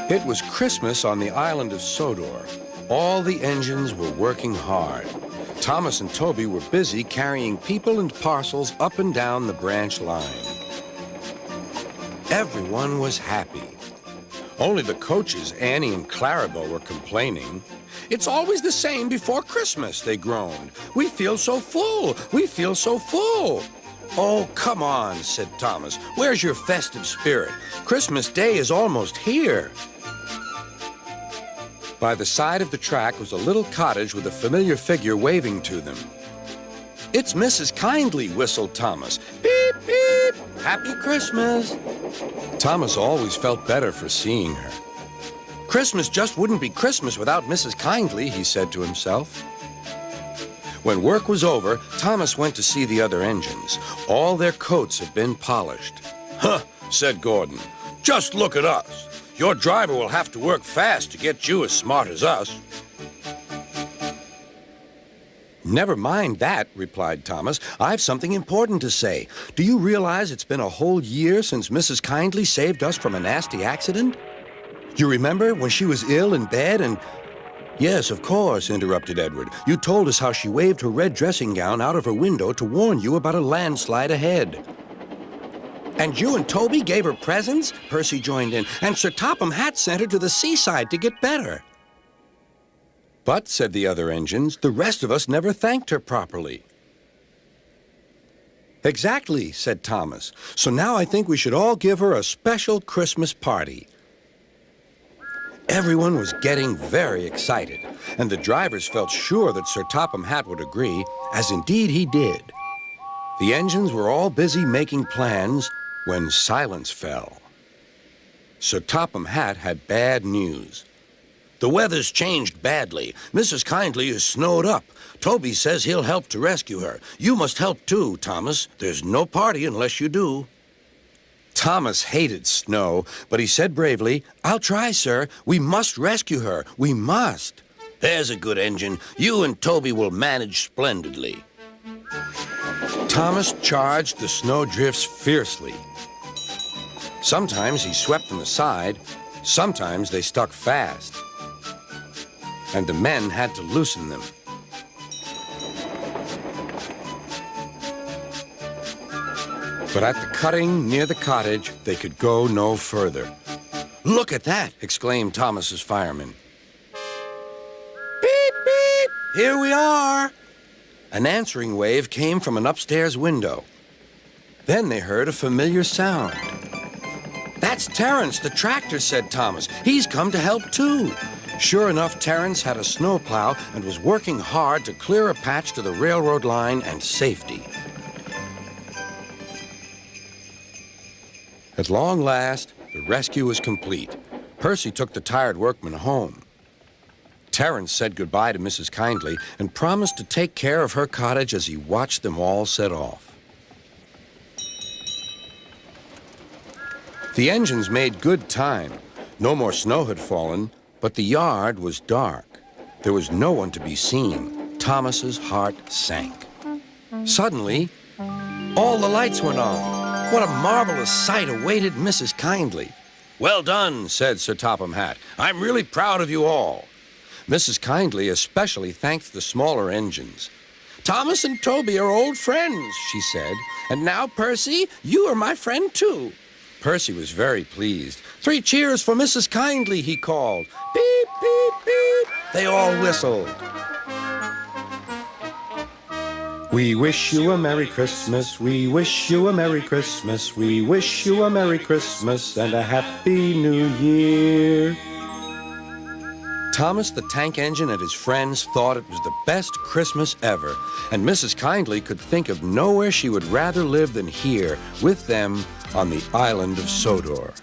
It was Christmas on the island of Sodor. All the engines were working hard. Thomas and Toby were busy carrying people and parcels up and down the branch line. Everyone was happy. Only the coaches, Annie and Clarabelle, were complaining. "It's always the same before Christmas," they groaned. "We feel so full. We feel so full." "Oh, come on," said Thomas. "Where's your festive spirit? Christmas Day is almost here." By the side of the track was a little cottage with a familiar figure waving to them. "It's Mrs. Kindly," whistled Thomas. "Beep, beep! Happy Christmas!" Thomas always felt better for seeing her. Christmas just wouldn't be Christmas without Mrs. Kindly, he said to himself. When work was over, Thomas went to see the other engines. All their coats had been polished. "Huh," said Gordon. "Just look at us. Your driver will have to work fast to get you as smart as us." "Never mind that," replied Thomas. "I've something important to say. Do you realize it's been a whole year since Mrs. Kindly saved us from a nasty accident? You remember when she was ill in bed and—" "Yes, of course," interrupted Edward. "You told us how she waved her red dressing gown out of her window to warn you about a landslide ahead." "And you and Toby gave her presents?" Percy joined in. "And Sir Topham Hatt sent her to the seaside to get better." "But," said the other engines, "the rest of us never thanked her properly." "Exactly," said Thomas. "So now I think we should all give her a special Christmas party." Everyone was getting very excited, and the drivers felt sure that Sir Topham Hatt would agree, as indeed he did. The engines were all busy making plans when silence fell. Sir Topham Hatt had bad news. "The weather's changed badly. Mrs. Kindly is snowed up. Toby says he'll help to rescue her. You must help too, Thomas. There's no party unless you do." Thomas hated snow, but he said bravely, "I'll try, sir. We must rescue her. We must." "There's a good engine. You and Toby will manage splendidly." Thomas charged the snowdrifts fiercely. Sometimes he swept them aside, sometimes they stuck fast, and the men had to loosen them. But at the cutting near the cottage, they could go no further. "Look at that!" exclaimed Thomas's fireman. "Beep, beep! Here we are!" An answering wave came from an upstairs window. Then they heard a familiar sound. "That's Terence, the tractor," said Thomas. "He's come to help too." Sure enough, Terence had a snowplow and was working hard to clear a patch to the railroad line and safety. At long last, the rescue was complete. Percy took the tired workmen home. Terence said goodbye to Mrs. Kindly and promised to take care of her cottage as he watched them all set off. The engines made good time. No more snow had fallen, but the yard was dark. There was no one to be seen. Thomas's heart sank. Suddenly, all the lights went on. What a marvelous sight awaited Mrs. Kindly. "Well done," said Sir Topham Hatt. "I'm really proud of you all." Mrs. Kindly especially thanked the smaller engines. "Thomas and Toby are old friends," she said. "And now, Percy, you are my friend too." Percy was very pleased. "3 cheers for Mrs. Kindly," he called. "Beep, beep, beep." They all whistled. "We wish you a Merry Christmas, we wish you a Merry Christmas, we wish you a Merry Christmas and a Happy New Year." Thomas the tank engine and his friends thought it was the best Christmas ever, and Mrs. Kindly could think of nowhere she would rather live than here with them on the island of Sodor.